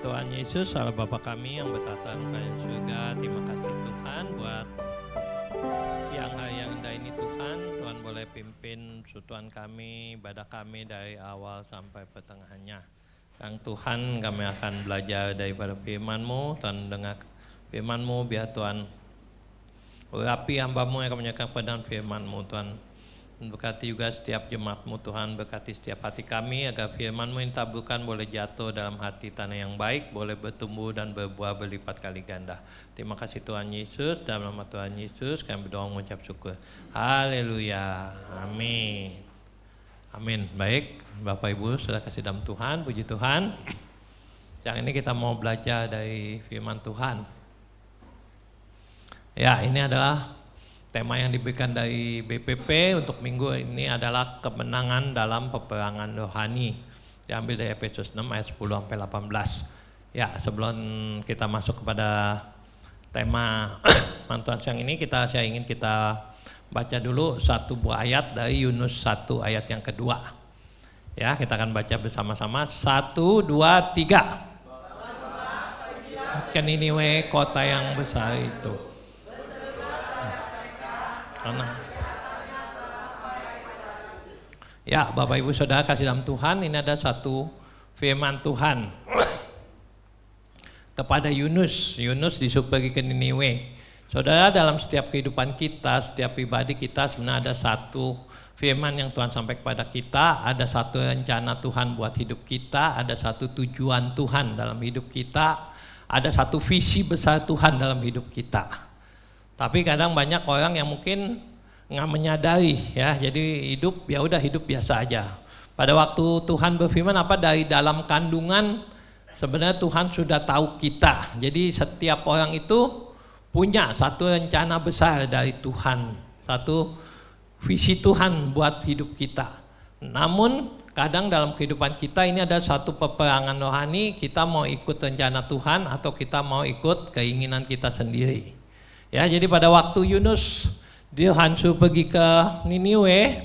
Tuhan Yesus, Allah Bapa kami yang bertata di surga, terima kasih Tuhan buat siang hari yang indah ini Tuhan. Tuhan boleh pimpin sutuan kami, ibadah kami dari awal sampai pertengahannya. Dan Tuhan kami akan belajar daripada firman-Mu, Tuhan dengar firman-Mu, biar Tuhan urapi hamba-Mu yang akan menyatakan kebenaran firman-Mu Tuhan. Berkati juga setiap jemaat-Mu Tuhan, berkati setiap hati kami agar firman-Mu yang taburkan boleh jatuh dalam hati tanah yang baik, boleh bertumbuh dan berbuah berlipat kali ganda. Terima kasih Tuhan Yesus, dalam nama Tuhan Yesus kami berdoa mengucap syukur. Haleluya, amin. Amin. Baik, Bapak Ibu sudah kasih dalam Tuhan, puji Tuhan. Yang ini kita mau belajar dari firman Tuhan. Ya, ini adalah tema yang diberikan dari BPP untuk minggu ini adalah kemenangan dalam peperangan rohani. Diambil dari Efesus 6 ayat 10 sampai 18. Ya, sebelum kita masuk kepada tema mantuan siang ini, saya ingin kita baca dulu satu buah ayat dari Yunus 1 ayat yang kedua. Ya, kita akan baca bersama-sama. 1, 2, 3. Ke Niniwe, kota yang besar itu. Ya, Bapak Ibu Saudara kasih dalam Tuhan, ini ada satu firman Tuhan kepada Yunus. Yunus disuruh pergi ke Niniwe. Saudara, dalam setiap kehidupan kita, setiap pribadi kita sebenarnya ada satu firman yang Tuhan sampaikan kepada kita, ada satu rencana Tuhan buat hidup kita, ada satu tujuan Tuhan dalam hidup kita, ada satu visi besar Tuhan dalam hidup kita. Tapi kadang banyak orang yang mungkin nggak menyadari ya, jadi hidup ya udah hidup biasa aja. Pada waktu Tuhan berfirman apa dari dalam kandungan sebenarnya Tuhan sudah tahu kita. Jadi setiap orang itu punya satu rencana besar dari Tuhan, satu visi Tuhan buat hidup kita. Namun kadang dalam kehidupan kita ini ada satu peperangan rohani, kita mau ikut rencana Tuhan atau kita mau ikut keinginan kita sendiri. Ya, jadi pada waktu Yunus Tuhan suruh pergi ke Niniwe,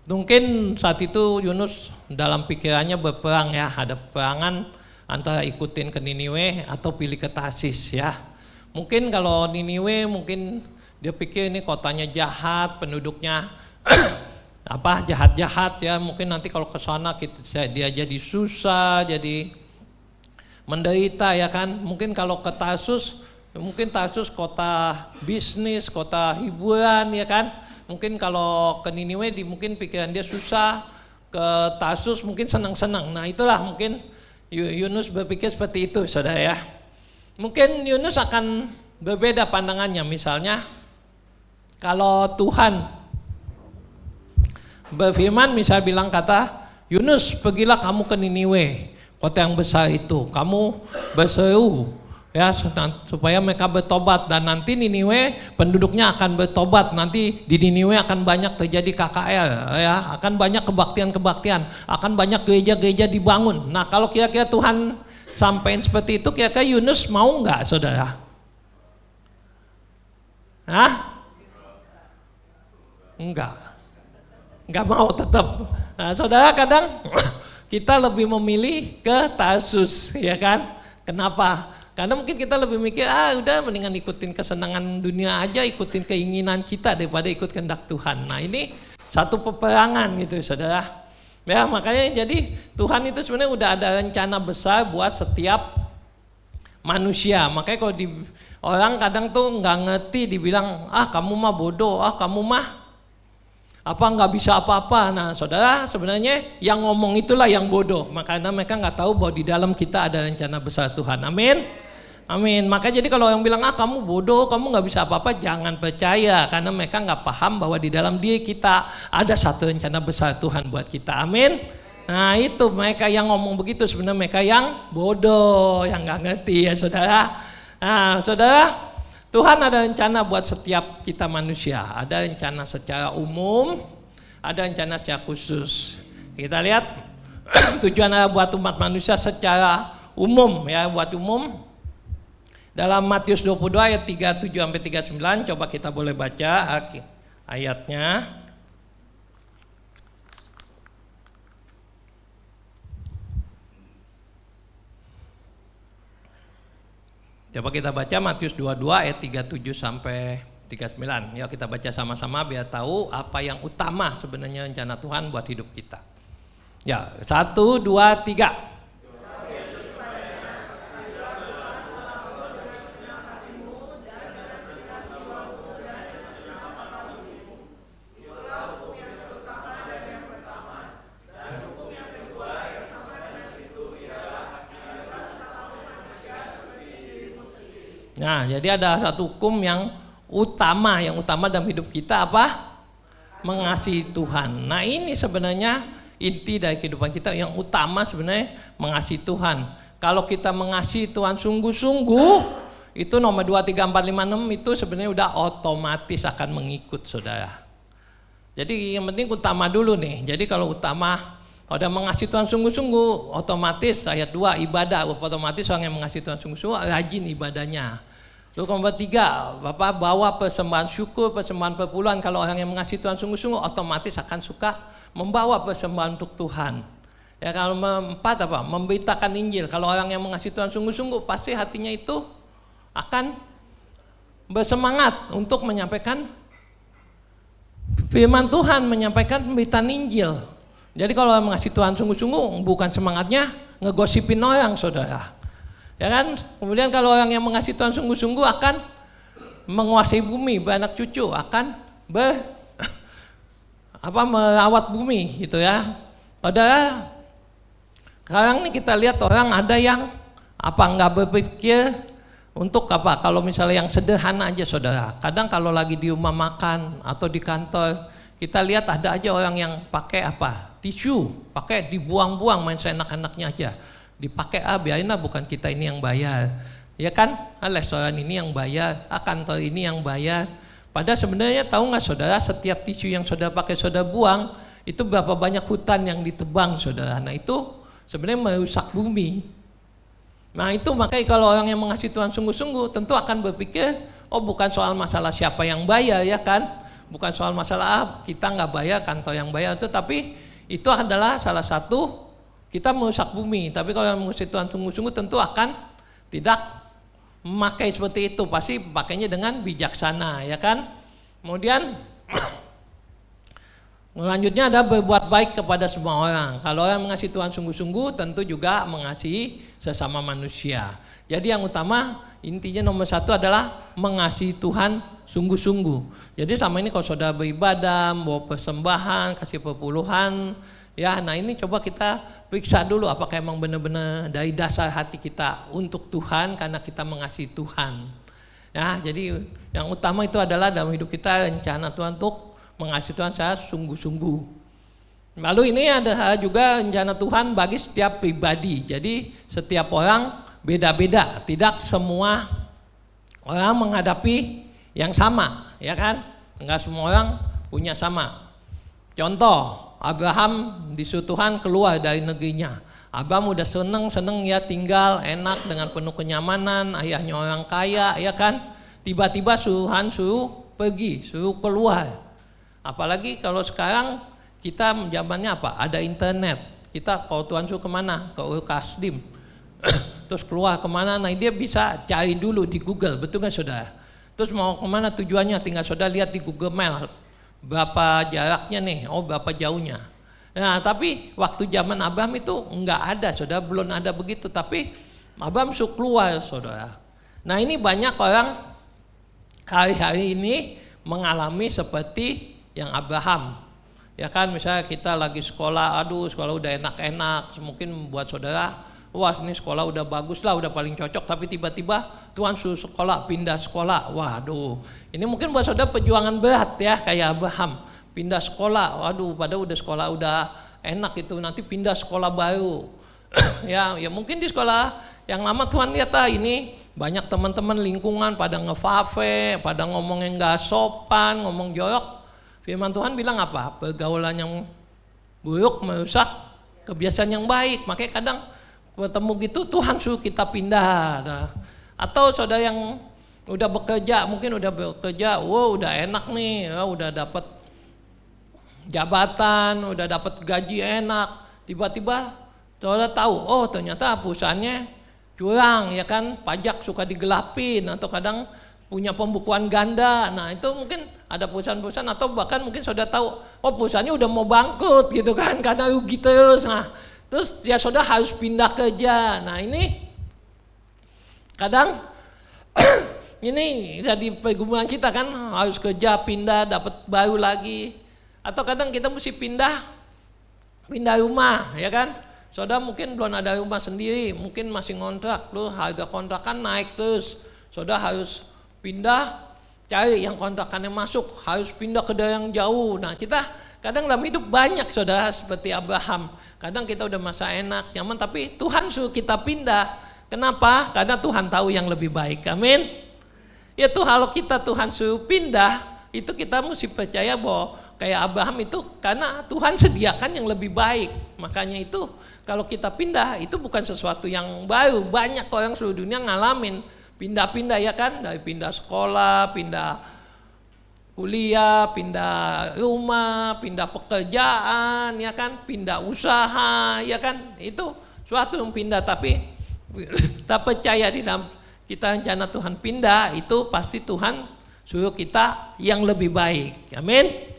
mungkin saat itu Yunus dalam pikirannya berperang ya, ada peperangan antara ikutin ke Niniwe atau pilih ke Tarsis ya. Mungkin kalau Niniwe mungkin dia pikir ini kotanya jahat, penduduknya jahat-jahat ya, mungkin nanti kalau ke sana dia jadi susah, jadi menderita ya kan. Mungkin kalau ke Tarsus, mungkin Tarsus kota bisnis, kota hiburan ya kan. Mungkin kalau ke Niniwe mungkin pikiran dia susah, ke Tarsus mungkin senang-senang. Nah itulah mungkin Yunus berpikir seperti itu saudara ya. Mungkin Yunus akan berbeda pandangannya, misalnya kalau Tuhan berfirman misal bilang kata Yunus pergilah kamu ke Niniwe, kota yang besar itu, kamu berseru ya supaya mereka bertobat, dan nanti Niniwe penduduknya akan bertobat, nanti di Niniwe akan banyak terjadi KKR ya, akan banyak kebaktian-kebaktian, akan banyak gereja-gereja dibangun. Nah kalau kira-kira Tuhan sampaikan seperti itu, kira-kira Yunus mau nggak saudara? Hah? Enggak mau tetap. Nah, saudara kadang kita lebih memilih ke Tarsus ya kan? Kenapa? Karena mungkin kita lebih mikir, udah mendingan ikutin kesenangan dunia aja, ikutin keinginan kita daripada ikut kehendak Tuhan. Nah ini satu peperangan gitu saudara. Ya makanya jadi Tuhan itu sebenarnya udah ada rencana besar buat setiap manusia. Makanya kalau orang kadang tuh nggak ngerti, dibilang kamu mah bodoh, kamu mah nggak bisa apa-apa. Nah saudara, sebenarnya yang ngomong itulah yang bodoh, makanya mereka nggak tahu bahwa di dalam kita ada rencana besar Tuhan. Amin, amin. Makanya jadi kalau yang bilang kamu bodoh, kamu nggak bisa apa-apa, jangan percaya, karena mereka nggak paham bahwa di dalam diri kita ada satu rencana besar Tuhan buat kita. Amin. Nah itu mereka yang ngomong begitu sebenarnya mereka yang bodoh, yang nggak ngerti ya saudara. Nah saudara, Tuhan ada rencana buat setiap kita manusia, ada rencana secara umum, ada rencana secara khusus. Kita lihat tujuan buat umat manusia secara umum ya, buat umum. Dalam Matius 22 ayat 37 sampai 39, coba kita boleh baca ayatnya. Coba kita baca Matius 22 ayat 37 sampai 39. Yuk kita baca sama-sama biar tahu apa yang utama sebenarnya rencana Tuhan buat hidup kita. Ya, 1, 2, 3. Nah, jadi ada satu hukum yang utama dalam hidup kita apa? Mengasihi Tuhan. Nah, ini sebenarnya inti dari kehidupan kita, yang utama sebenarnya mengasihi Tuhan. Kalau kita mengasihi Tuhan sungguh-sungguh, itu nomor 2, 3, 4, 5, 6 itu sebenarnya udah otomatis akan mengikut saudara. Jadi yang penting utama dulu nih. Jadi kalau utama, kalau udah mengasihi Tuhan sungguh-sungguh, otomatis ayat 2 ibadah, otomatis orang yang mengasihi Tuhan sungguh-sungguh rajin ibadahnya. Lalu nomor 3, Bapak bawa persembahan syukur, persembahan perpuluhan. Kalau orang yang mengasihi Tuhan sungguh-sungguh otomatis akan suka membawa persembahan untuk Tuhan. Ya, kalau 4 apa? Memberitakan Injil. Kalau orang yang mengasihi Tuhan sungguh-sungguh pasti hatinya itu akan bersemangat untuk menyampaikan firman Tuhan, menyampaikan pemberitaan Injil. Jadi kalau orang mengasihi Tuhan sungguh-sungguh bukan semangatnya ngegosipin orang, saudara. Ya kan? Kemudian kalau orang yang mengasihi Tuhan sungguh-sungguh akan menguasai bumi, beranak cucu, akan merawat bumi gitu ya. Padahal sekarang ini kita lihat orang ada yang nggak berpikir untuk apa? Kalau misalnya yang sederhana aja saudara. Kadang kalau lagi di rumah makan atau di kantor, kita lihat ada aja orang yang pakai tisu, pakai dibuang-buang, main seenak-enaknya aja. Dipakai biarin bukan kita ini yang bayar, ya kan? Restoran ini yang bayar, kantor ini yang bayar. Padahal sebenarnya tahu nggak saudara, setiap tisu yang saudara pakai saudara buang itu berapa banyak hutan yang ditebang saudara. Nah itu sebenarnya merusak bumi. Nah itu makanya kalau orang yang mengasihi Tuhan sungguh-sungguh tentu akan berpikir, oh bukan soal masalah siapa yang bayar, ya kan? Bukan soal masalah kita nggak bayar, kantor yang bayar itu, tapi itu adalah salah satu kita merusak bumi. Tapi kalau yang mengasihi Tuhan sungguh-sungguh tentu akan tidak memakai seperti itu, pasti pakainya dengan bijaksana, ya kan? Kemudian selanjutnya ada berbuat baik kepada semua orang. Kalau orang mengasihi Tuhan sungguh-sungguh tentu juga mengasihi sesama manusia. Jadi yang utama intinya nomor 1 adalah mengasihi Tuhan sungguh-sungguh. Jadi sama ini kalau saudara beribadah, bawa persembahan, kasih perpuluhan, ya, nah ini coba kita periksa dulu apakah emang benar-benar dari dasar hati kita untuk Tuhan karena kita mengasihi Tuhan. Ya, jadi yang utama itu adalah dalam hidup kita rencana Tuhan untuk mengasihi Tuhan secara sungguh-sungguh. Lalu ini ada juga rencana Tuhan bagi setiap pribadi. Jadi setiap orang beda-beda, tidak semua orang menghadapi yang sama, ya kan? Enggak semua orang punya sama. Contoh, Abraham disuruh Tuhan keluar dari negerinya. Abraham udah seneng ya tinggal enak dengan penuh kenyamanan, ayahnya orang kaya, ya kan? Tiba-tiba Tuhan suruh pergi, suruh keluar. Apalagi kalau sekarang kita zamannya ada internet. Kita kalau Tuhan suruh kemana? Ke Kasdim. Terus keluar kemana? Nah dia bisa cari dulu di Google, betul kan saudara? Terus mau kemana tujuannya? Tinggal saudara lihat di Google Maps. Berapa jaraknya nih, berapa jauhnya. Nah tapi waktu zaman Abraham itu enggak ada saudara, belum ada begitu. Tapi Abraham suruh keluar saudara. Nah ini banyak orang hari-hari ini mengalami seperti yang Abraham. Ya kan, misalnya kita lagi sekolah, sekolah udah enak-enak, mungkin buat saudara, wah ini sekolah udah bagus lah, udah paling cocok, tapi tiba-tiba Tuhan suruh sekolah, pindah sekolah. Waduh, ini mungkin buat saudara perjuangan berat ya, kayak Abraham pindah sekolah. Waduh, padahal udah sekolah udah enak itu, nanti pindah sekolah baru. ya mungkin di sekolah yang lama Tuhan lihat ini banyak teman-teman lingkungan pada ngefafe, pada ngomong yang nggak sopan, ngomong jorok. Firman Tuhan bilang apa? Pergaulan yang buruk merusak kebiasaan yang baik. Makanya kadang ketemu gitu Tuhan suruh kita pindah. Nah, atau saudara yang udah bekerja, mungkin udah bekerja, udah enak nih, udah dapat jabatan, udah dapat gaji enak, tiba-tiba saudara tahu, ternyata perusahaannya curang ya kan, pajak suka digelapin atau kadang punya pembukuan ganda. Nah itu mungkin ada perusahaan-perusahaan atau bahkan mungkin saudara tahu, oh perusahaannya udah mau bangkrut gitu kan karena rugi terus. Nah terus ya saudara harus pindah kerja. Nah ini kadang ini jadi pergumulan kita kan, harus kerja pindah dapat baru lagi. Atau kadang kita mesti pindah rumah ya kan. Saudara mungkin belum ada rumah sendiri, mungkin masih ngontrak, loh harga kontrakan naik terus. Saudara harus pindah, cari yang kontrakannya masuk, harus pindah ke daerah yang jauh. Nah kita kadang dalam hidup banyak saudara seperti Abraham. Kadang kita udah masa enak, nyaman, tapi Tuhan suruh kita pindah. Kenapa? Karena Tuhan tahu yang lebih baik. Amin. Ya tuh kalau kita Tuhan suruh pindah, itu kita mesti percaya bahwa kayak Abraham itu karena Tuhan sediakan yang lebih baik. Makanya itu kalau kita pindah itu bukan sesuatu yang baru. Banyak orang seluruh dunia ngalamin pindah-pindah ya kan, dari pindah sekolah, pindah kuliah, pindah rumah, pindah pekerjaan ya kan, pindah usaha ya kan. Itu suatu yang pindah, tapi kita percaya di dalam kita rencana Tuhan pindah itu pasti Tuhan suruh kita yang lebih baik. Amin.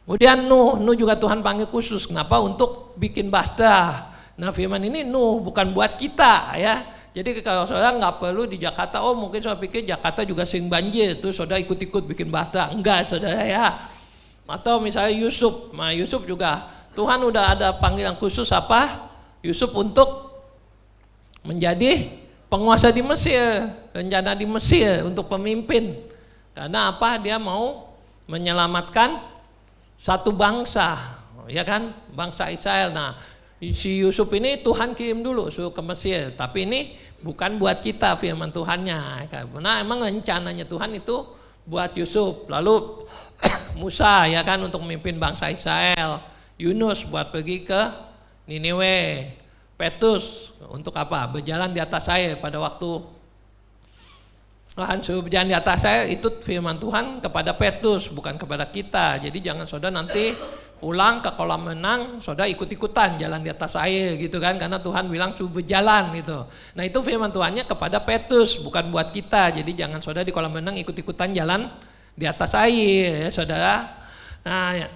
Kemudian Nuh juga Tuhan panggil khusus. Kenapa? Untuk bikin bahta. Nah firman ini Nuh bukan buat kita ya. Jadi kalau saudara nggak perlu di Jakarta, oh mungkin saudara pikir Jakarta juga sering banjir, terus saudara ikut-ikut bikin bahta. Enggak saudara ya. Atau misalnya Yusuf, nah Yusuf juga Tuhan udah ada panggilan khusus apa? Yusuf untuk menjadi penguasa di Mesir, rencana di Mesir untuk pemimpin. Karena apa? Dia mau menyelamatkan satu bangsa, ya kan, bangsa Israel. Nah, si Yusuf ini Tuhan kirim dulu suruh ke Mesir, tapi ini bukan buat kita firman Tuhannya. Karena emang rencananya Tuhan itu buat Yusuf. Lalu Musa ya kan untuk memimpin bangsa Israel. Yunus buat pergi ke Niniwe. Petrus untuk apa? Berjalan di atas air pada waktu Tuhan suruh berjalan di atas air, itu firman Tuhan kepada Petrus, bukan kepada kita. Jadi jangan saudara nanti pulang ke kolam renang, saudara ikut-ikutan jalan di atas air gitu kan, karena Tuhan bilang suruh berjalan gitu. Nah itu firman Tuhannya kepada Petrus, bukan buat kita. Jadi jangan saudara di kolam renang ikut-ikutan jalan di atas air ya saudara. Nah ya.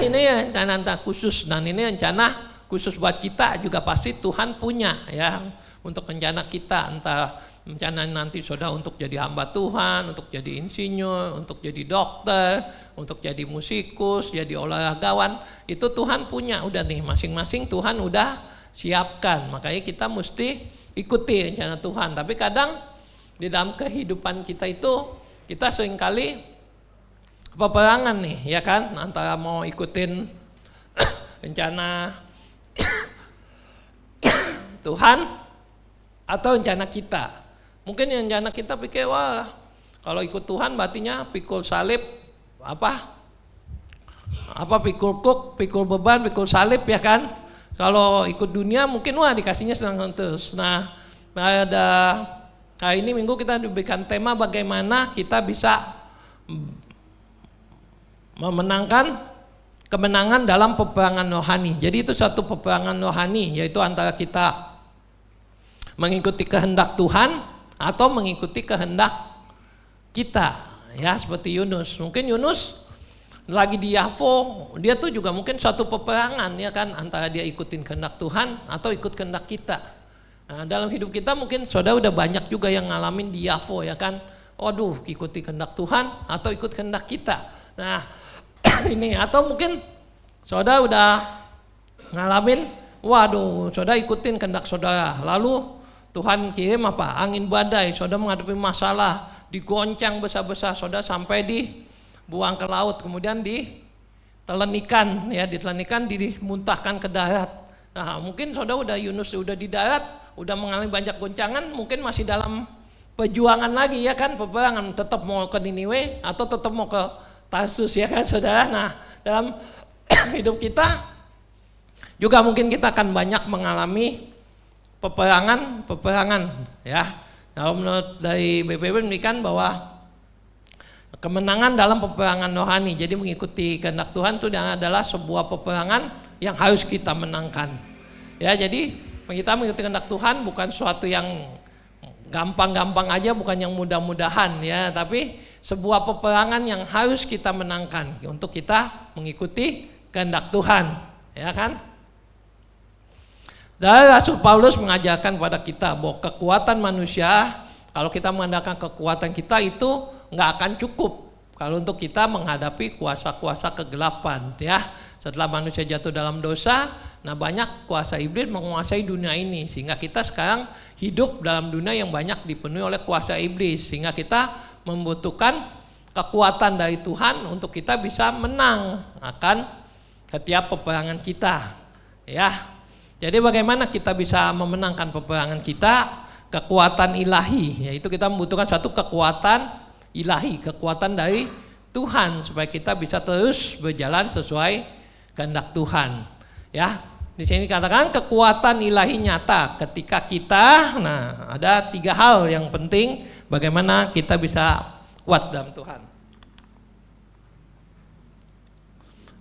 Ini rencana khusus, dan ini rencana khusus buat kita juga pasti Tuhan punya ya, untuk rencana kita, entah rencana nanti saudara untuk jadi hamba Tuhan, untuk jadi insinyur, untuk jadi dokter, untuk jadi musikus, jadi olahragawan, itu Tuhan punya udah nih, masing-masing Tuhan udah siapkan. Makanya kita mesti ikuti rencana Tuhan. Tapi kadang di dalam kehidupan kita itu kita seringkali peperangan nih ya kan, antara mau ikutin rencana Tuhan atau rencana kita. Mungkin yang rencana kita pikir, wah kalau ikut Tuhan berartinya pikul salib, apa pikul kuk, pikul beban, pikul salib ya kan. Kalau ikut dunia mungkin wah dikasihnya senang terus. Nah ada hari ini minggu kita diberikan tema bagaimana kita bisa memenangkan kemenangan dalam peperangan rohani. Jadi itu satu peperangan rohani, yaitu antara kita mengikuti kehendak Tuhan atau mengikuti kehendak kita ya, seperti Yunus. Mungkin Yunus lagi di Yafo, dia tuh juga mungkin suatu peperangan ya kan, antara dia ikutin kehendak Tuhan atau ikut kehendak kita. Nah, dalam hidup kita mungkin saudara udah banyak juga yang ngalamin di Yafo ya kan, waduh ikuti kehendak Tuhan atau ikut kehendak kita. Nah ini atau mungkin saudara udah ngalamin, waduh saudara ikutin kehendak saudara, lalu Tuhan kirim apa? Angin badai, saudara menghadapi masalah, digoncang besar-besar, saudara sampai dibuang ke laut, kemudian ditelenikan, ya ditelenikan, dimuntahkan ke darat. Nah mungkin saudara udah Yunus udah di darat, udah mengalami banyak goncangan, mungkin masih dalam perjuangan lagi ya kan, peperangan, tetap mau ke Niniwe atau tetap mau ke Tarsus ya kan saudara. Nah dalam hidup kita juga mungkin kita akan banyak mengalami peperangan ya. Kalau menurut dari BPB demikian bahwa kemenangan dalam peperangan rohani, jadi mengikuti kehendak Tuhan itu adalah sebuah peperangan yang harus kita menangkan. Ya, jadi kita mengikuti kehendak Tuhan bukan sesuatu yang gampang-gampang aja, bukan yang mudah-mudahan ya, tapi sebuah peperangan yang harus kita menangkan untuk kita mengikuti kehendak Tuhan, ya kan? Dan Rasul Paulus mengajarkan kepada kita bahwa kekuatan manusia, kalau kita mengandalkan kekuatan kita itu nggak akan cukup kalau untuk kita menghadapi kuasa-kuasa kegelapan ya. Setelah manusia jatuh dalam dosa, nah banyak kuasa iblis menguasai dunia ini, sehingga kita sekarang hidup dalam dunia yang banyak dipenuhi oleh kuasa iblis, sehingga kita membutuhkan kekuatan dari Tuhan untuk kita bisa menang akan setiap peperangan kita ya. Jadi bagaimana kita bisa memenangkan peperangan kita? Kekuatan ilahi, yaitu kita membutuhkan satu kekuatan ilahi, kekuatan dari Tuhan supaya kita bisa terus berjalan sesuai kehendak Tuhan. Ya, di sini katakan kekuatan ilahi nyata ketika kita, nah ada 3 hal yang penting bagaimana kita bisa kuat dalam Tuhan.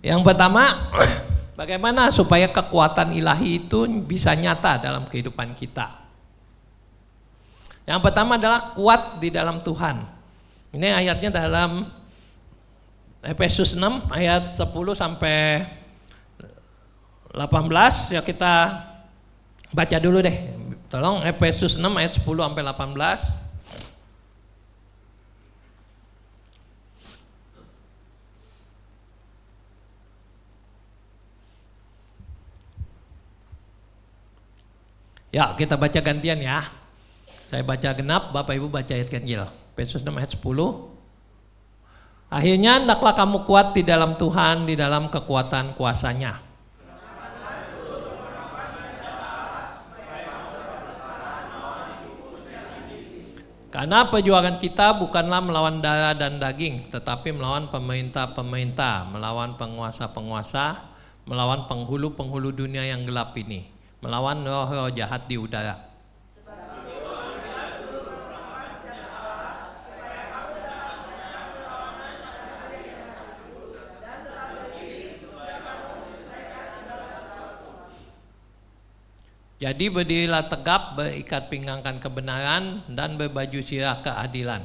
Yang pertama, bagaimana supaya kekuatan ilahi itu bisa nyata dalam kehidupan kita? Yang pertama adalah kuat di dalam Tuhan. Ini ayatnya dalam Efesus 6 ayat 10 sampai 18. Ya kita baca dulu deh. Tolong Efesus 6 ayat 10 sampai 18. Ya, kita baca gantian ya. Saya baca genap, Bapak Ibu baca ayat ganjil. Efesus 6 ayat 10. Akhirnya hendaklah kamu kuat di dalam Tuhan, di dalam kekuatan kuasa-Nya. Karena perjuangan kita bukanlah melawan darah dan daging, tetapi melawan pemerintah-pemerintah, melawan penguasa-penguasa, melawan penghulu-penghulu dunia yang gelap ini, melawan roh-roh jahat di udara. Jadi berdirilah tegap, berikat pinggangkan kebenaran, dan berbaju sirah keadilan.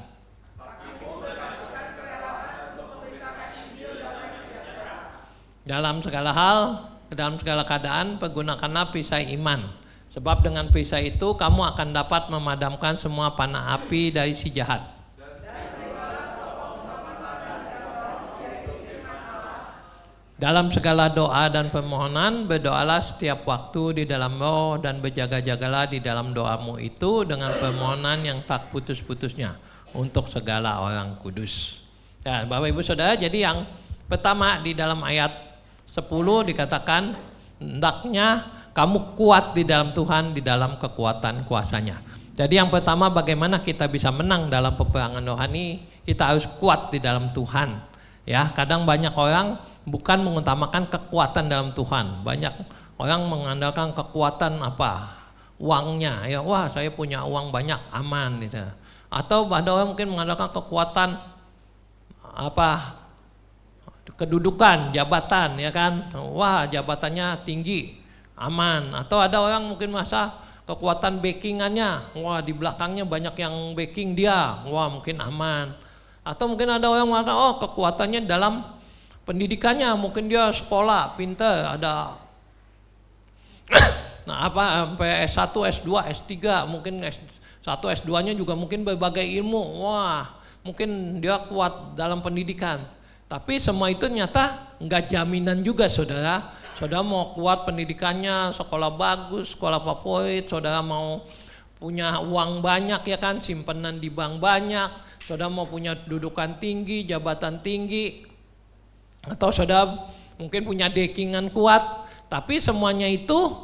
Dalam segala hal, dalam segala keadaan, pergunakanlah perisai iman. Sebab dengan perisai itu kamu akan dapat memadamkan semua panah api dari si jahat. Dalam segala doa dan permohonan, berdoalah setiap waktu di dalam roh dan berjaga-jagalah di dalam doamu itu dengan permohonan yang tak putus-putusnya untuk segala orang kudus. Ya, Bapak Ibu Saudara, jadi yang pertama di dalam ayat 10 dikatakan hendaknya kamu kuat di dalam Tuhan, di dalam kekuatan kuasa-Nya. Jadi yang pertama bagaimana kita bisa menang dalam peperangan rohani, kita harus kuat di dalam Tuhan. Ya, kadang banyak orang bukan mengutamakan kekuatan dalam Tuhan. Banyak orang mengandalkan kekuatan apa? Uangnya. Ya, wah, saya punya uang banyak, aman gitu. Atau ada orang mungkin mengandalkan kekuatan apa? Kedudukan, jabatan, ya kan? Wah, jabatannya tinggi, aman. Atau ada orang mungkin merasa kekuatan backingannya, wah di belakangnya banyak yang backing dia, wah mungkin aman. Atau mungkin ada orang merasa oh kekuatannya dalam pendidikannya, mungkin dia sekolah pintar, ada nah apa sampai S1, S2, S3, mungkin S1, S2-nya juga mungkin berbagai ilmu, wah mungkin dia kuat dalam pendidikan. Tapi semua itu nyata enggak jaminan juga saudara. Saudara mau kuat pendidikannya, sekolah bagus, sekolah favorit, saudara mau punya uang banyak ya kan, simpanan di bank banyak, saudara mau punya kedudukan tinggi, jabatan tinggi, atau saudara mungkin punya dekingan kuat, tapi semuanya itu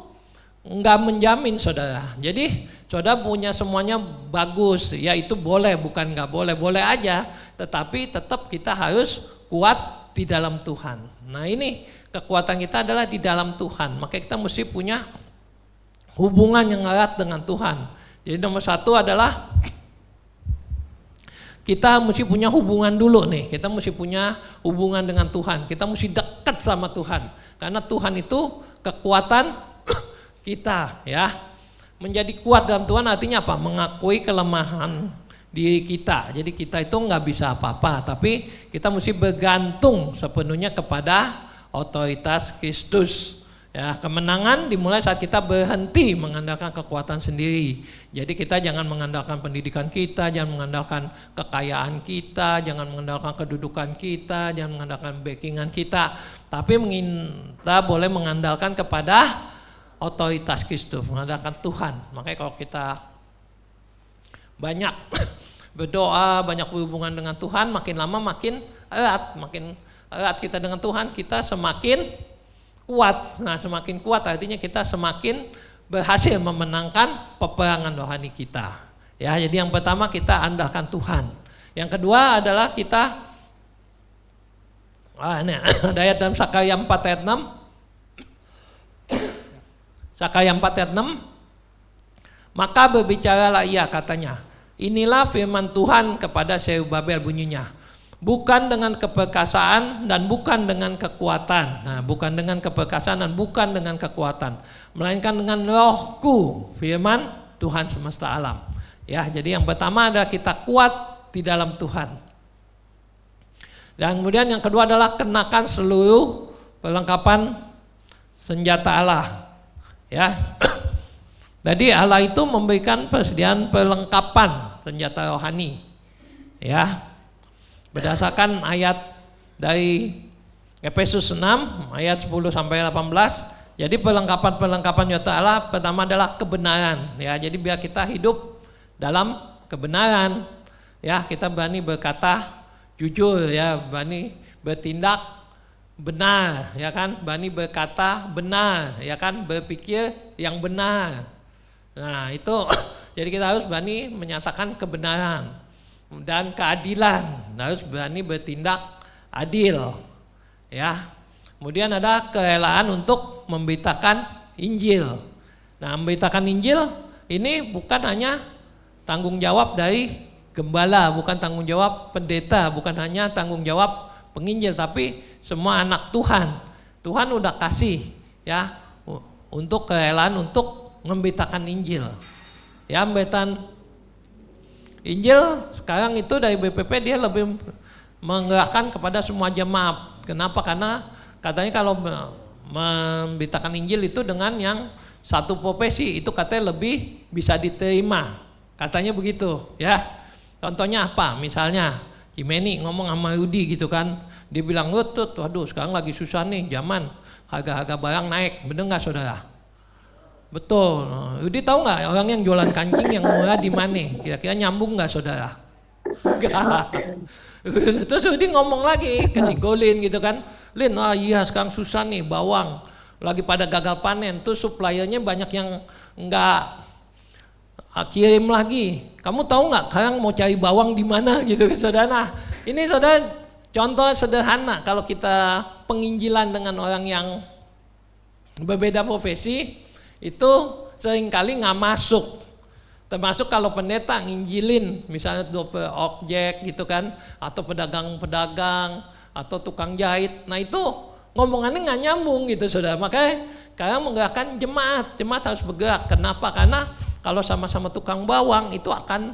enggak menjamin saudara. Jadi saudara punya semuanya bagus, ya itu boleh, bukan enggak boleh, boleh aja, tetapi tetap kita harus kuat di dalam Tuhan. Nah ini kekuatan kita adalah di dalam Tuhan, maka kita mesti punya hubungan yang erat dengan Tuhan. Jadi nomor satu adalah kita mesti punya hubungan dulu nih, kita mesti punya hubungan dengan Tuhan, kita mesti dekat sama Tuhan, karena Tuhan itu kekuatan kita ya. menjadi kuat dalam Tuhan artinya apa? Mengakui kelemahan diri kita. Jadi kita itu nggak bisa apa-apa, tapi kita mesti bergantung sepenuhnya kepada otoritas Kristus. Ya, kemenangan dimulai saat kita berhenti mengandalkan kekuatan sendiri. Jadi kita jangan mengandalkan pendidikan kita, jangan mengandalkan kekayaan kita, jangan mengandalkan kedudukan kita, jangan mengandalkan backingan kita, tapi kita boleh mengandalkan kepada otoritas Kristus, mengandalkan Tuhan. Makanya kalau kita banyak berdoa, banyak berhubungan dengan Tuhan, makin lama makin erat kita dengan Tuhan, kita semakin kuat. Nah, semakin kuat artinya kita semakin berhasil memenangkan peperangan rohani kita. Ya, jadi yang pertama kita andalkan Tuhan. Yang kedua adalah kita ini ada ayat dalam Sakarya 4 ayat 6. Sakarya 4 ayat 6. Maka berbicaralah ia, katanya, inilah firman Tuhan kepada Zerubabel, bunyinya, bukan dengan keperkasaan dan bukan dengan kekuatan. Nah, bukan dengan keperkasaan dan bukan dengan kekuatan, melainkan dengan Rohku, firman Tuhan semesta alam. Ya, jadi yang pertama adalah kita kuat di dalam Tuhan. Dan kemudian yang kedua adalah kenakan seluruh perlengkapan senjata Allah. Ya. Jadi Allah itu memberikan persediaan perlengkapan senjata rohani. Ya. Berdasarkan ayat dari Efesus 6 ayat 10 sampai 18. Jadi perlengkapan senjata Allah pertama adalah kebenaran. Ya, jadi biar kita hidup dalam kebenaran. Ya, kita berani berkata jujur, ya, berani bertindak benar, ya kan, berani berkata benar, ya kan, berpikir yang benar. Nah, itu jadi kita harus berani menyatakan kebenaran dan keadilan, harus berani bertindak adil, ya. Kemudian ada kerelaan untuk memberitakan Injil. Nah, memberitakan Injil ini bukan hanya tanggung jawab dari gembala, bukan tanggung jawab pendeta, bukan hanya tanggung jawab penginjil, tapi semua anak Tuhan. Tuhan udah kasih, ya, untuk kerelaan untuk memberitakan Injil. Ya, memberitakan Injil sekarang itu dari BPP dia lebih menggerakkan kepada semua jemaat. Kenapa? Karena katanya kalau memberitakan Injil itu dengan yang satu profesi itu katanya lebih bisa diterima. Katanya begitu, ya. Contohnya apa? Misalnya Cimeni ngomong sama Yudi gitu kan, dia bilang, waduh sekarang lagi susah nih zaman, harga-harga barang naik, bener nggak saudara? Betul. Yudi tahu nggak orang yang jualan kancing yang murah di mana? Kira-kira nyambung nggak saudara? Enggak. Terus Yudi ngomong lagi ke si Golin gitu kan, Lin, iya sekarang susah nih bawang, lagi pada gagal panen, tuh suppliernya banyak yang nggak kirim lagi. Kamu tahu nggak sekarang mau cari bawang di mana gitu saudara? Nah, ini saudara contoh sederhana kalau kita penginjilan dengan orang yang berbeda profesi. Itu seringkali nggak masuk, termasuk kalau pendeta nginjilin misalnya dokter objek gitu kan, atau pedagang-pedagang atau tukang jahit. Nah itu ngomongannya nggak nyambung gitu saudara. Makanya kalian menggerakkan jemaat harus bergerak. Kenapa? Karena kalau sama-sama tukang bawang itu akan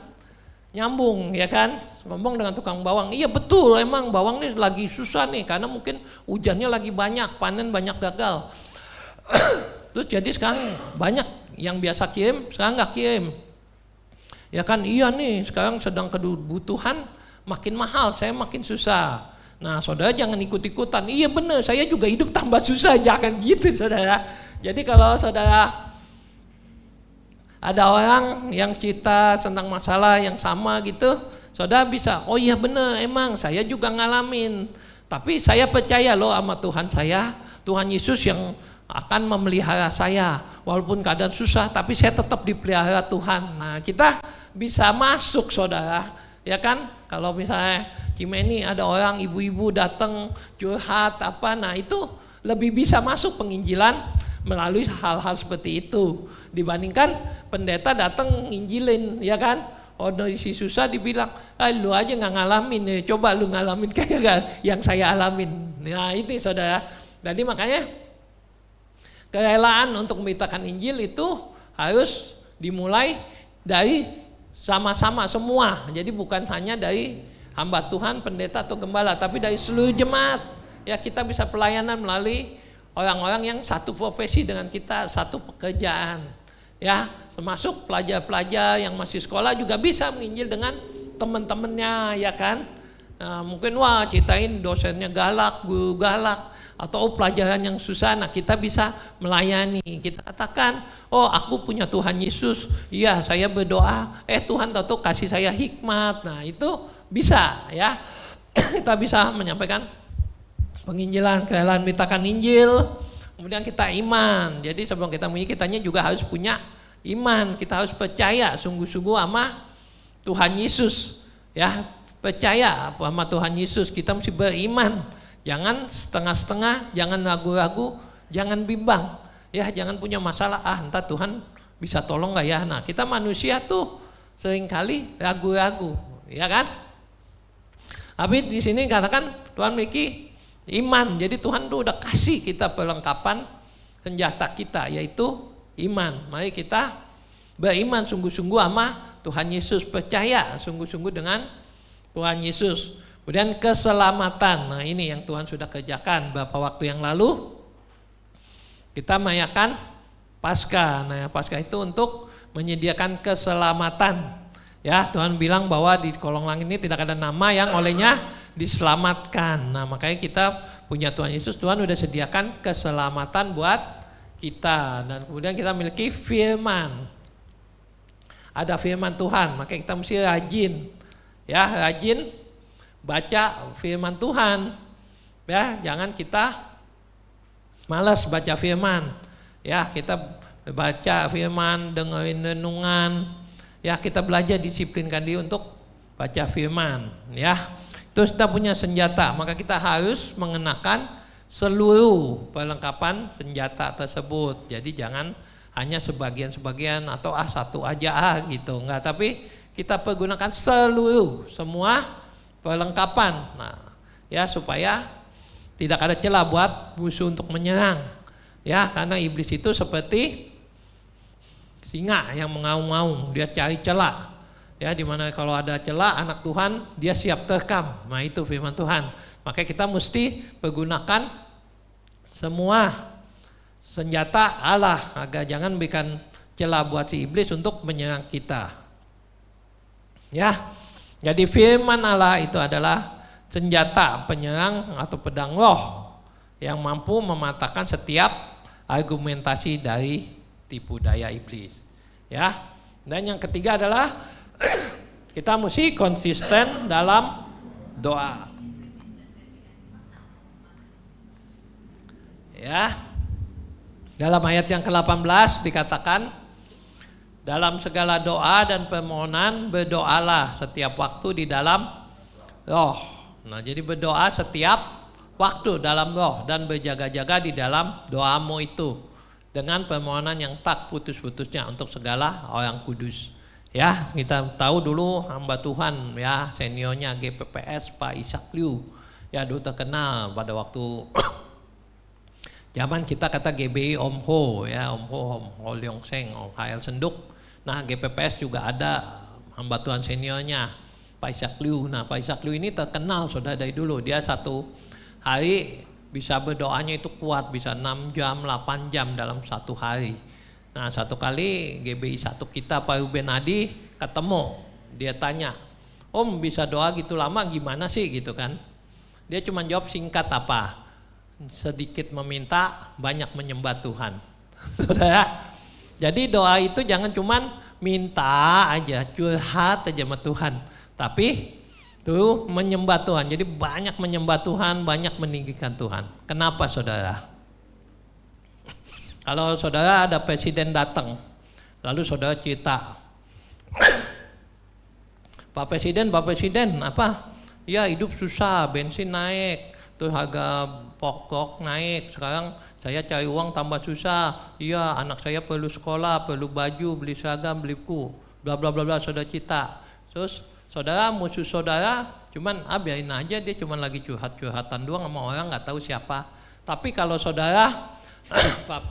nyambung, ya kan. Ngomong dengan tukang bawang, iya betul emang bawang ini lagi susah nih karena mungkin hujannya lagi banyak, panen banyak gagal. Terus jadi sekarang banyak yang biasa kirim, sekarang nggak kirim. Ya kan, iya nih sekarang sedang kebutuhan makin mahal, saya makin susah. Nah saudara jangan ikut-ikutan, iya bener saya juga hidup tambah susah, jangan gitu saudara. Jadi kalau saudara ada orang yang cerita tentang masalah yang sama gitu, saudara bisa, oh iya bener emang saya juga ngalamin. Tapi saya percaya loh sama Tuhan saya, Tuhan Yesus yang akan memelihara saya, walaupun keadaan susah, tapi saya tetap dipelihara Tuhan. Nah kita bisa masuk saudara, ya kan? Kalau misalnya Cimeni ada orang ibu-ibu datang curhat apa, nah itu lebih bisa masuk penginjilan melalui hal-hal seperti itu dibandingkan pendeta datang nginjilin, ya kan? Oh dari si susah dibilang, lu aja nggak ngalamin, coba lu ngalamin kayak yang saya alamin. Nah itu saudara, jadi makanya kerelaan untuk memberitakan Injil itu harus dimulai dari sama-sama semua. Jadi bukan hanya dari hamba Tuhan, pendeta atau gembala, tapi dari seluruh jemaat. Ya, kita bisa pelayanan melalui orang-orang yang satu profesi dengan kita, satu pekerjaan. Ya, termasuk pelajar-pelajar yang masih sekolah juga bisa menginjil dengan teman-temannya, ya kan? Nah, mungkin ceritain dosennya galak, guru galak, atau pelajaran yang susah. Nah, kita bisa melayani. Kita katakan, oh aku punya Tuhan Yesus, iya saya berdoa, Tuhan tahu kasih saya hikmat. Nah, itu bisa ya. Kita bisa menyampaikan penginjilan, kerelaan memberitakan Injil, kemudian kita iman. Jadi sebelum kita menginjil, kitanya juga harus punya iman. Kita harus percaya sungguh-sungguh sama Tuhan Yesus. Ya, percaya sama Tuhan Yesus. Kita mesti beriman. Jangan setengah-setengah, jangan ragu-ragu, jangan bimbang. Ya, jangan punya masalah, entah Tuhan bisa tolong gak ya. Nah, kita manusia tuh seringkali ragu-ragu, ya kan? Tapi di sini katakan Tuhan memiliki iman. Jadi Tuhan tuh udah kasih kita perlengkapan senjata kita, yaitu iman. Mari kita beriman sungguh-sungguh sama Tuhan Yesus, percaya sungguh-sungguh dengan Tuhan Yesus. Kemudian keselamatan, nah ini yang Tuhan sudah kerjakan beberapa waktu yang lalu. Kita merayakan Paskah. Nah, Paskah itu untuk menyediakan keselamatan. Ya, Tuhan bilang bahwa di kolong langit ini tidak ada nama yang olehnya diselamatkan. Nah, makanya kita punya Tuhan Yesus, Tuhan udah sediakan keselamatan buat kita. Dan kemudian kita memiliki firman. Ada firman Tuhan, makanya kita mesti rajin. Ya, rajin baca firman Tuhan, ya jangan kita malas baca firman, ya kita baca firman, dengerin renungan, ya kita belajar disiplinkan diri untuk baca firman, ya. Terus kita punya senjata, maka kita harus mengenakan seluruh perlengkapan senjata tersebut. Jadi jangan hanya sebagian-sebagian atau satu aja gitu, enggak, tapi kita pergunakan semua perlengkapan. Nah, ya supaya tidak ada celah buat musuh untuk menyerang. Ya, karena iblis itu seperti singa yang mengaum-ngaum, dia cari celah. Ya, dimana kalau ada celah anak Tuhan dia siap terkam. Nah, itu firman Tuhan. Maka kita mesti pergunakan semua senjata Allah agar jangan berikan celah buat si iblis untuk menyerang kita. Ya. Jadi firman Allah itu adalah senjata penyerang atau pedang roh yang mampu mematahkan setiap argumentasi dari tipu daya iblis. Ya. Dan yang ketiga adalah kita mesti konsisten dalam doa. Ya. Dalam ayat yang ke-18 dikatakan, dalam segala doa dan permohonan berdoalah setiap waktu di dalam roh. Nah, jadi berdoa setiap waktu dalam roh dan berjaga-jaga di dalam doamu itu dengan permohonan yang tak putus-putusnya untuk segala orang kudus. Ya, kita tahu dulu hamba Tuhan ya seniornya GPPS Pak Ishak Liu. Ya, dulu terkenal pada waktu zaman kita kata GBI Om Ho ya, Om Ho Leong Seng, Om HL Senduk. Nah, GPPS juga ada hamba Tuhan seniornya Pak Ishak Liu. Nah, Pak Ishak Liu ini terkenal saudara dari dulu. Dia satu hari bisa berdoanya itu kuat, bisa 6 jam, 8 jam dalam satu hari. Nah, satu kali GBI 1 kita Pak Ruben Adi ketemu. Dia tanya, Om bisa doa gitu lama gimana sih gitu kan. Dia cuma jawab singkat apa? Sedikit meminta, banyak menyembah Tuhan. Saudara, jadi doa itu jangan cuman minta aja, curhat aja sama Tuhan, tapi tuh menyembah Tuhan. Jadi banyak menyembah Tuhan, banyak meninggikan Tuhan. Kenapa saudara? Kalau saudara ada presiden datang, lalu saudara cerita, Pak Presiden apa? Ya hidup susah, bensin naik, terus harga pokok naik, sekarang saya cari uang tambah susah. Iya, anak saya perlu sekolah, perlu baju, beli seragam, beli buku, bla bla bla bla, saudara cita. Terus saudara musuh saudara cuman biarin aja, dia cuman lagi curhatan doang sama orang nggak tahu siapa. Tapi kalau saudara Pak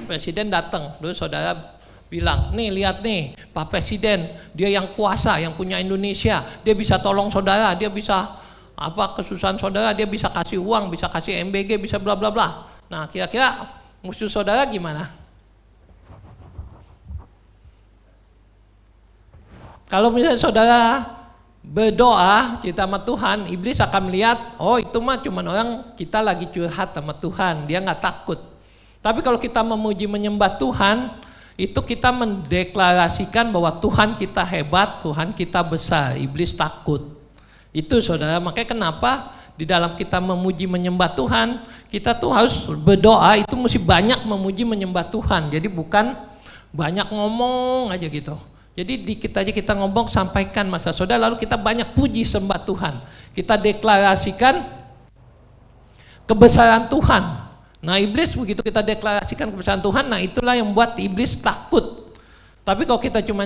Presiden datang, terus saudara bilang, nih lihat nih Pak Presiden, dia yang kuasa, yang punya Indonesia, dia bisa tolong saudara, dia bisa apa kesusahan saudara, dia bisa kasih uang, bisa kasih MBG, bisa bla bla bla. Nah kira-kira musuh saudara gimana? Kalau misalnya saudara berdoa cinta sama Tuhan, iblis akan melihat, oh itu mah cuma orang kita lagi curhat sama Tuhan, dia nggak takut. Tapi kalau kita memuji menyembah Tuhan, itu kita mendeklarasikan bahwa Tuhan kita hebat, Tuhan kita besar, iblis takut. Itu saudara, makanya kenapa di dalam kita memuji menyembah Tuhan, kita tuh harus berdoa itu mesti banyak memuji menyembah Tuhan. Jadi bukan banyak ngomong aja gitu. Jadi dikit aja kita ngomong, sampaikan masa saudara, lalu kita banyak puji sembah Tuhan. Kita deklarasikan kebesaran Tuhan. Nah iblis begitu kita deklarasikan kebesaran Tuhan, nah itulah yang membuat iblis takut. Tapi kalau kita cuma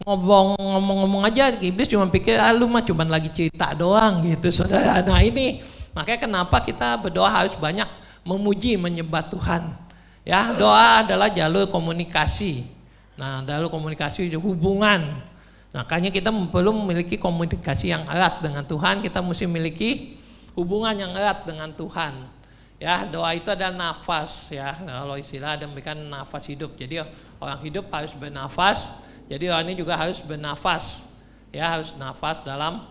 ngomong-ngomong aja, iblis cuma pikir, lu mah cuma lagi cerita doang gitu saudara. Nah ini makanya kenapa kita berdoa harus banyak memuji menyembah Tuhan. Ya, doa adalah jalur komunikasi. Nah jalur komunikasi hubungan. Makanya kita perlu memiliki komunikasi yang erat dengan Tuhan, kita mesti memiliki hubungan yang erat dengan Tuhan. Ya, doa itu adalah nafas ya. Nah, kalau istilah ada memberikan nafas hidup. Jadi orang hidup harus bernafas. Jadi orang ini juga harus bernafas. Ya, harus nafas dalam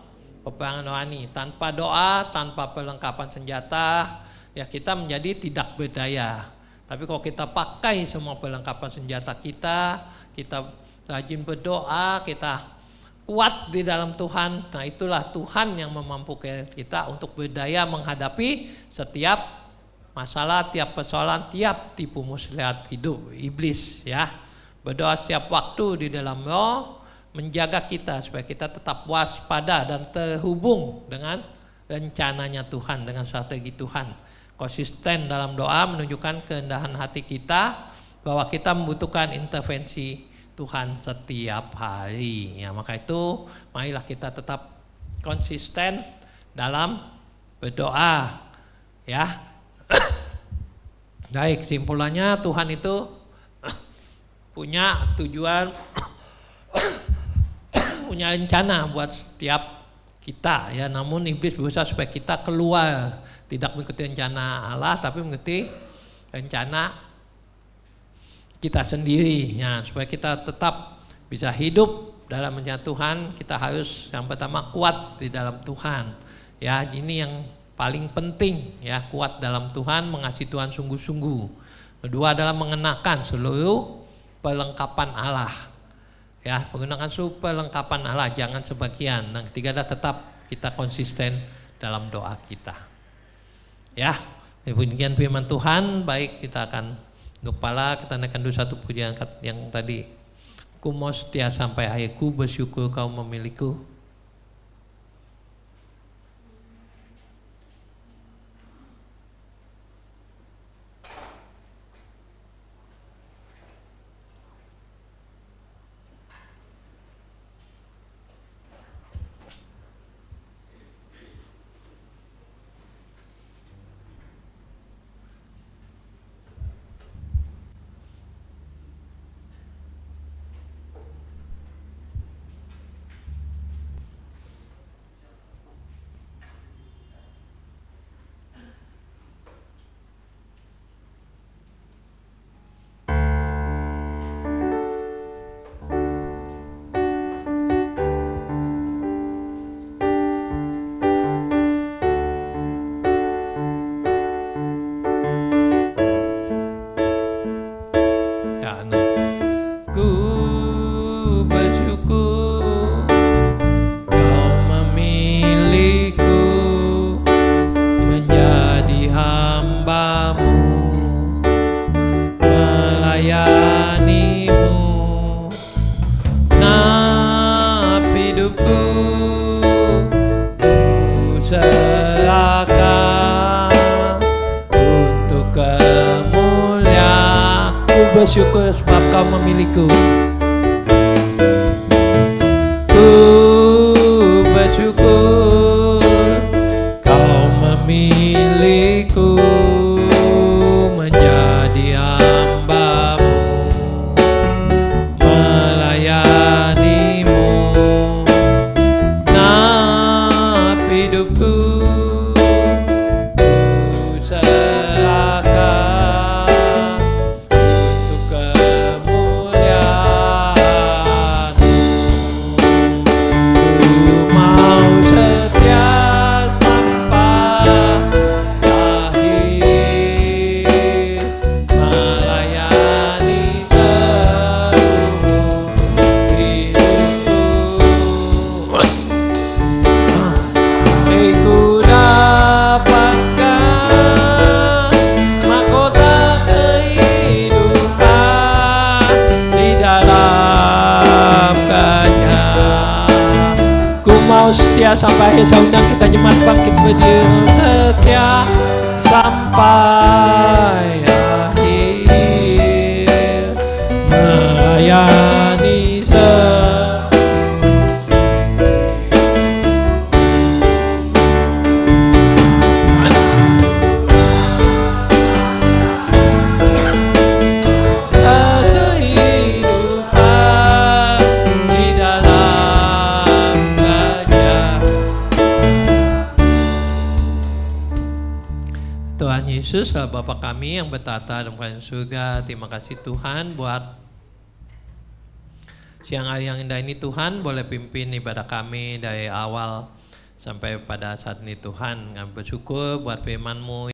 peperangan rohani. Tanpa doa, tanpa perlengkapan senjata, ya kita menjadi tidak berdaya. Tapi kalau kita pakai semua perlengkapan senjata kita rajin berdoa, kita kuat di dalam Tuhan. Nah, itulah Tuhan yang memampukan kita untuk berdaya menghadapi setiap masalah, tiap persoalan, tiap tipu muslihat hidup iblis ya. Berdoa setiap waktu di dalam roh menjaga kita supaya kita tetap waspada dan terhubung dengan rencananya Tuhan, dengan strategi Tuhan. Konsisten dalam doa menunjukkan kerendahan hati kita bahwa kita membutuhkan intervensi Tuhan setiap hari. Ya, maka itu marilah kita tetap konsisten dalam berdoa ya. Baik, simpulannya Tuhan itu punya tujuan, punya rencana buat setiap kita ya. Namun iblis berusaha supaya kita keluar, tidak mengikuti rencana Allah, tapi mengikuti rencana kita sendiri ya. Supaya kita tetap bisa hidup dalam rencana Tuhan, kita harus yang pertama kuat di dalam Tuhan ya. Ini yang paling penting ya, kuat dalam Tuhan, mengasihi Tuhan sungguh-sungguh. Kedua adalah mengenakan seluruh perlengkapan Allah. Ya, menggunakan seluruh perlengkapan Allah, jangan sebagian. Dan ketiga adalah tetap kita konsisten dalam doa kita. Ya, demikian firman Tuhan. Baik, kita akan untuk kepala, kita naikkan dulu satu pujian yang tadi. Ku mau setia sampai akhirku, bersyukur kau memilikiku. Bersyukur sebab kau memilikiku. Ku bersyukur kau memilikiku menjadi hamba-Mu, Engkau setia sampai akhir. Saya undang kita jemaat bangkit berdiri, setia sampai akhir, melayani Tuhan Yesus, Bapa kami yang bertata dalam kerajaan surga. Terima kasih Tuhan buat siang hari yang indah ini. Tuhan boleh pimpin ibadah kami dari awal sampai pada saat ini Tuhan. Kami bersyukur buat firman-Mu